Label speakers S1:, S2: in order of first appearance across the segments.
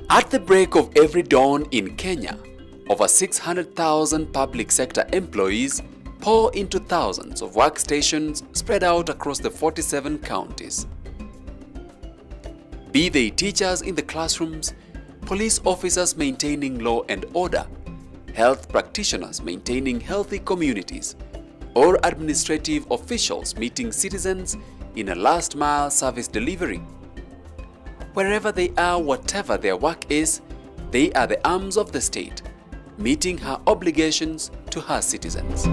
S1: At the break of every dawn in Kenya, over 600,000 public sector employees pour into thousands of workstations spread out across the 47 counties. Be they teachers in the classrooms, police officers maintaining law and order, health practitioners maintaining healthy communities, or administrative officials meeting citizens in a last-mile service delivery. Wherever they are, whatever their work is, they are the arms of the state, meeting her obligations to her citizens.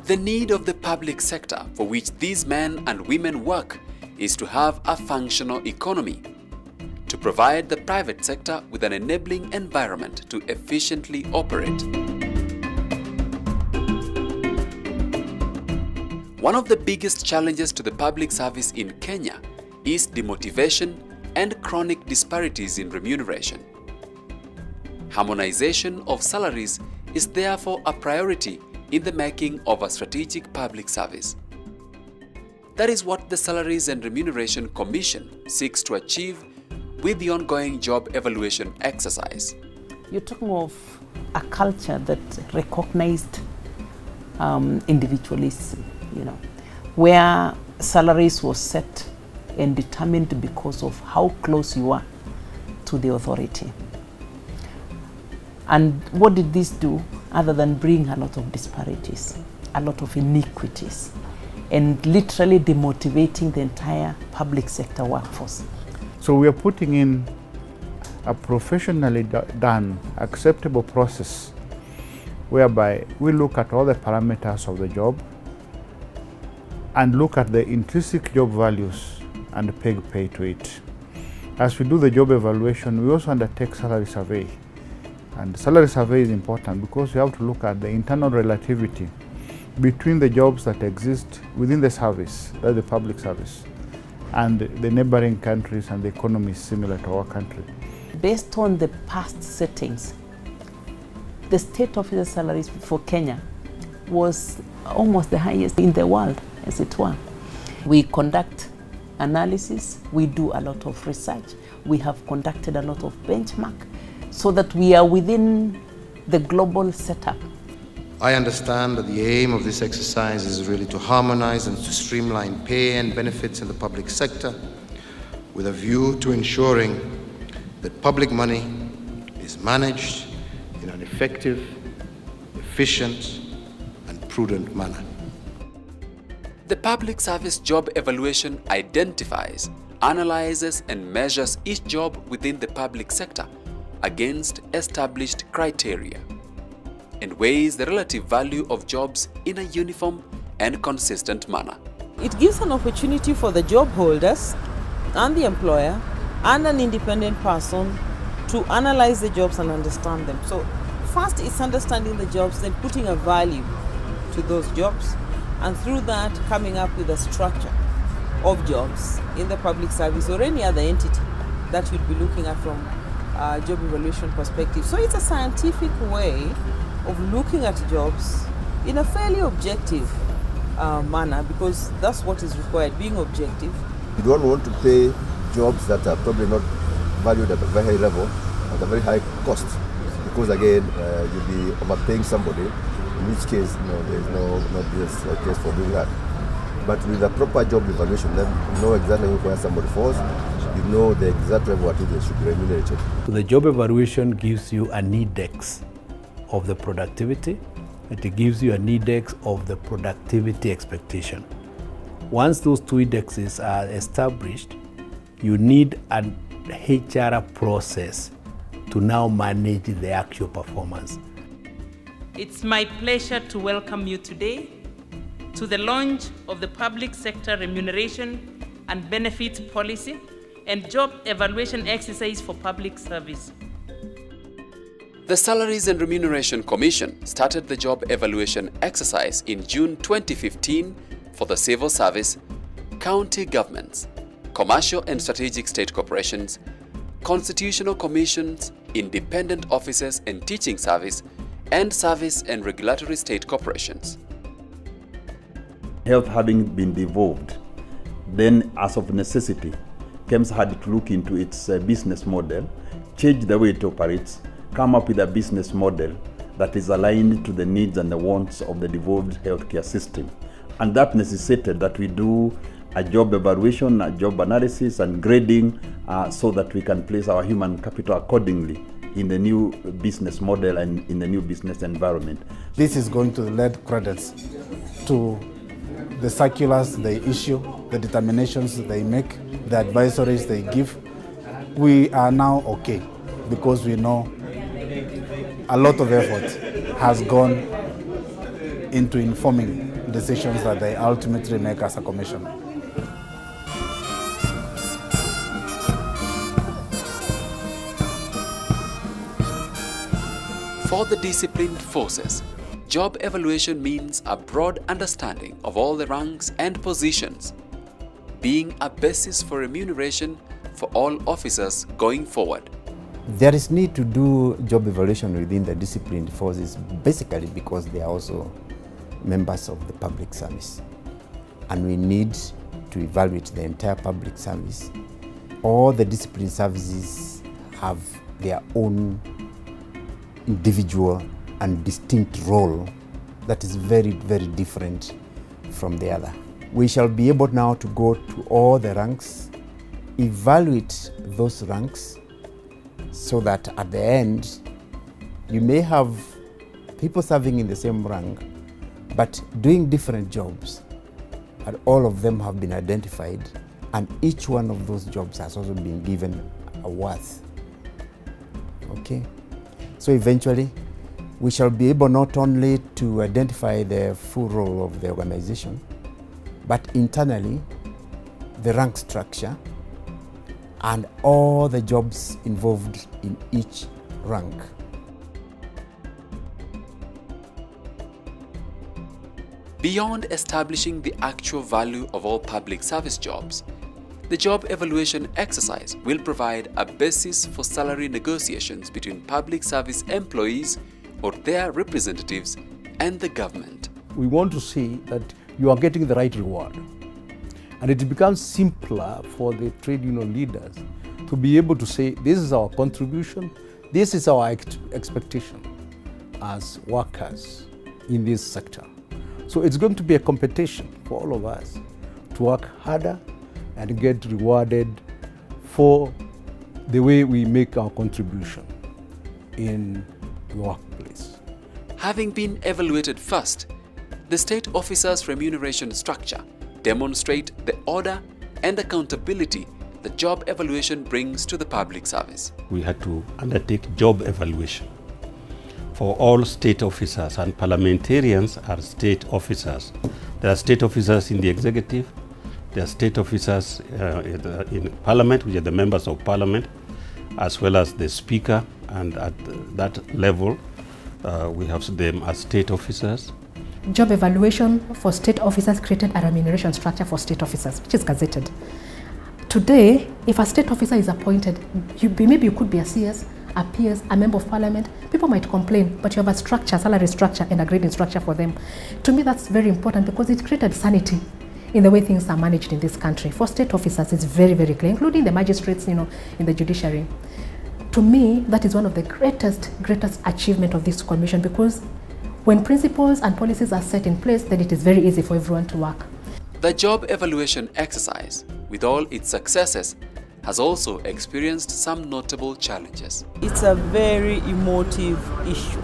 S1: The need of the public sector for which these men and women work is to have a functional economy, to provide the private sector with an enabling environment to efficiently operate. One of the biggest challenges to the public service in Kenya is demotivation and chronic disparities in remuneration. Harmonization of salaries is therefore a priority in the making of a strategic public service. That is what the Salaries and Remuneration Commission seeks to achieve with the ongoing job evaluation exercise.
S2: You're talking of a culture that recognized individualism, where salaries were set and determined because of how close you are to the authority. And what did this do other than bring a lot of disparities, a lot of iniquities, and literally demotivating the entire public sector workforce?
S3: So we are putting in a professionally done, acceptable process whereby we look at all the parameters of the job and look at the intrinsic job values and peg pay to it. As we do the job evaluation, we also undertake salary survey. And salary survey is important because we have to look at the internal relativity between the jobs that exist within the service, that's the public service, and the neighboring countries and the economies similar to our country.
S2: Based on the past settings, the state officer salaries for Kenya was almost the highest in the world, as it were. We conduct analysis, we do a lot of research, we have conducted a lot of benchmark so that we are within the global setup.
S4: I understand that the aim of this exercise is really to harmonize and to streamline pay and benefits in the public sector with a view to ensuring that public money is managed in an effective, efficient, and prudent manner.
S1: The public service job evaluation identifies, analyzes, and measures each job within the public sector against established criteria and weighs the relative value of jobs in a uniform and consistent manner.
S5: It gives an opportunity for the job holders and the employer and an independent person to analyze the jobs and understand them. So first it's understanding the jobs, then putting a value to those jobs, and through that coming up with a structure of jobs in the public service or any other entity that you'd be looking at from a job evaluation perspective. So it's a scientific way of looking at jobs in a fairly objective manner, because that's what is required, being objective.
S6: You don't want to pay jobs that are probably not valued at a very high level, at a very high cost, because again, you'll be overpaying somebody, in which case there is no business case for doing that. But with a proper job evaluation, then you know exactly where somebody falls, you know the exact level at which they should be remunerated.
S7: So the job evaluation gives you an index of the productivity, it gives you an index of the productivity expectation. Once those two indexes are established, you need an HR process to now manage the actual performance.
S8: It's my pleasure to welcome you today to the launch of the Public Sector Remuneration and Benefits Policy and Job Evaluation Exercise for Public Service.
S1: The Salaries and Remuneration Commission started the job evaluation exercise in June 2015 for the civil service, county governments, commercial and strategic state corporations, constitutional commissions, independent offices and teaching service, and service and regulatory state corporations.
S9: Health having been devolved Then, as of necessity, KEMS had to look into its business model, change the way it operates, come up with a business model that is aligned to the needs and the wants of the devolved healthcare system. And that necessitated that we do a job evaluation, a job analysis and grading so that we can place our human capital accordingly in the new business model and in the new business environment.
S10: This is going to lend credence to the circulars they issue, the determinations they make, the advisories they give. We are now okay because we know a lot of effort has gone into informing decisions that they ultimately make as a commission.
S1: For the disciplined forces, job evaluation means a broad understanding of all the ranks and positions, being a basis for remuneration for all officers going forward.
S11: There is need to do job evaluation within the disciplined forces basically because they are also members of the public service. And we need to evaluate the entire public service. All the disciplined services have their own individual and distinct role that is very, very different from the other. We shall be able now to go to all the ranks, evaluate those ranks, so that at the end, you may have people serving in the same rank, but doing different jobs, and all of them have been identified, and each one of those jobs has also been given a worth. Okay? So eventually, we shall be able not only to identify the full role of the organization, but internally, the rank structure, and all the jobs involved in each rank.
S1: Beyond establishing the actual value of all public service jobs, the job evaluation exercise will provide a basis for salary negotiations between public service employees or their representatives and the government.
S7: We want to see that you are getting the right reward. And it becomes simpler for the trade union leaders to be able to say, this is our contribution, this is our expectation as workers in this sector. So it's going to be a competition for all of us to work harder and get rewarded for the way we make our contribution in the workplace.
S1: Having been evaluated first, the state officers' remuneration structure demonstrate the order and accountability the job evaluation brings to the public service.
S12: We had to undertake job evaluation for all state officers, and parliamentarians are state officers. There are state officers in the executive, there are state officers in parliament, which are the members of parliament, as well as the speaker, and at that level we have them as state officers.
S13: Job evaluation for state officers created a remuneration structure for state officers, which is gazetted. Today, if a state officer is appointed, maybe you could be a CS, a PS, a member of parliament. People might complain, but you have a structure, salary structure, and a grading structure for them. To me, that's very important because it created sanity in the way things are managed in this country. For state officers, it's very, very clear, including the magistrates, in the judiciary. To me, that is one of the greatest achievement of this commission, because when principles and policies are set in place, then it is very easy for everyone to work.
S1: The job evaluation exercise, with all its successes, has also experienced some notable challenges.
S5: It's a very emotive issue.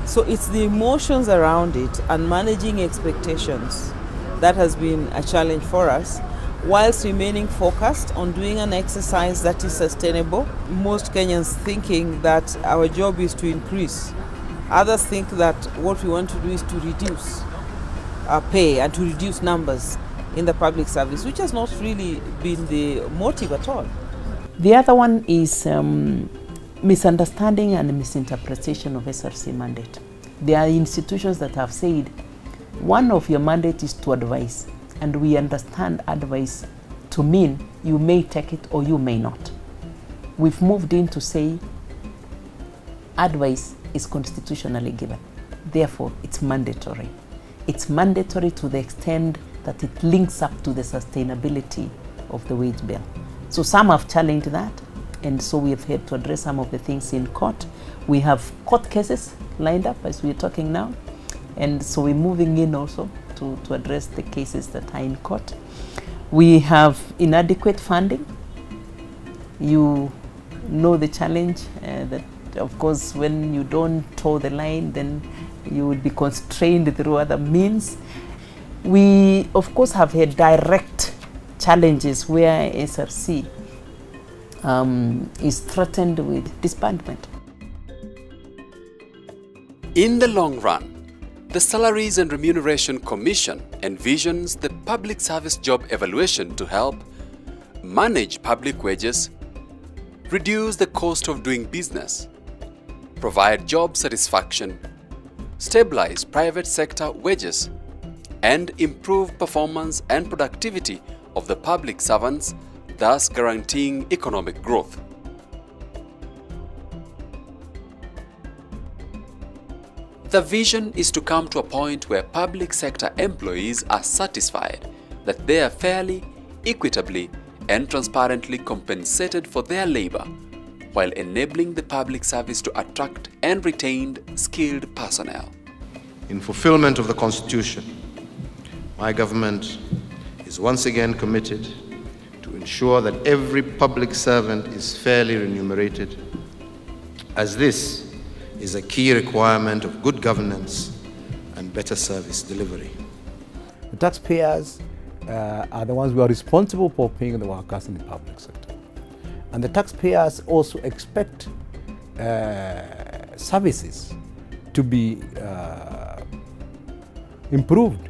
S5: So it's the emotions around it and managing expectations that has been a challenge for us, whilst remaining focused on doing an exercise that is sustainable. Most Kenyans thinking that our job is to increase. Others think that what we want to do is to reduce our pay and to reduce numbers in the public service, which has not really been the motive at all.
S2: The other one is misunderstanding and misinterpretation of SRC mandate. There are institutions that have said one of your mandate is to advise, and we understand advice to mean you may take it or you may not. We've moved in to say advice is constitutionally given, therefore it's mandatory. It's mandatory to the extent that it links up to the sustainability of the wage bill. So some have challenged that, and so we have had to address some of the things in court. We have court cases lined up as we're talking now, and so we're moving in also to address the cases that are in court. We have inadequate funding. You know the challenge that, of course, when you don't toe the line, then you will be constrained through other means. We, of course, have had direct challenges where SRC is threatened with disbandment.
S1: In the long run, the Salaries and Remuneration Commission envisions the public service job evaluation to help manage public wages, reduce the cost of doing business, provide job satisfaction, stabilize private sector wages, and improve performance and productivity of the public servants, thus guaranteeing economic growth. The vision is to come to a point where public sector employees are satisfied that they are fairly, equitably, and transparently compensated for their labor, while enabling the public service to attract and retain skilled personnel.
S4: In fulfillment of the Constitution, my government is once again committed to ensure that every public servant is fairly remunerated, as this is a key requirement of good governance and better service delivery.
S7: The taxpayers are the ones who are responsible for paying the workers in the public sector. And the taxpayers also expect services to be improved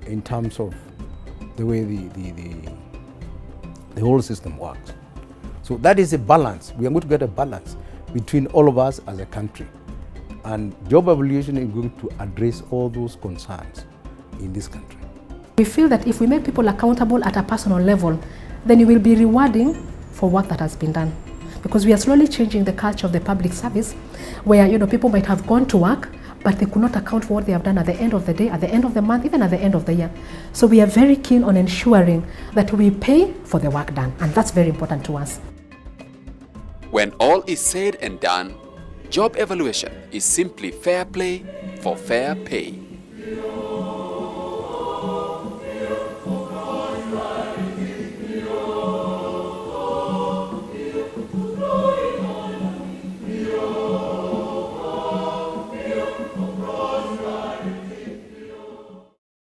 S7: in terms of the way the whole system works. So that is a balance. We are going to get a balance between all of us as a country. And job evaluation is going to address all those concerns in this country.
S13: We feel that if we make people accountable at a personal level, then it will be rewarding for work that has been done. Because we are slowly changing the culture of the public service, where people might have gone to work, but they could not account for what they have done at the end of the day, at the end of the month, even at the end of the year. So we are very keen on ensuring that we pay for the work done, and that's very important to us.
S1: When all is said and done, job evaluation is simply fair play for fair pay.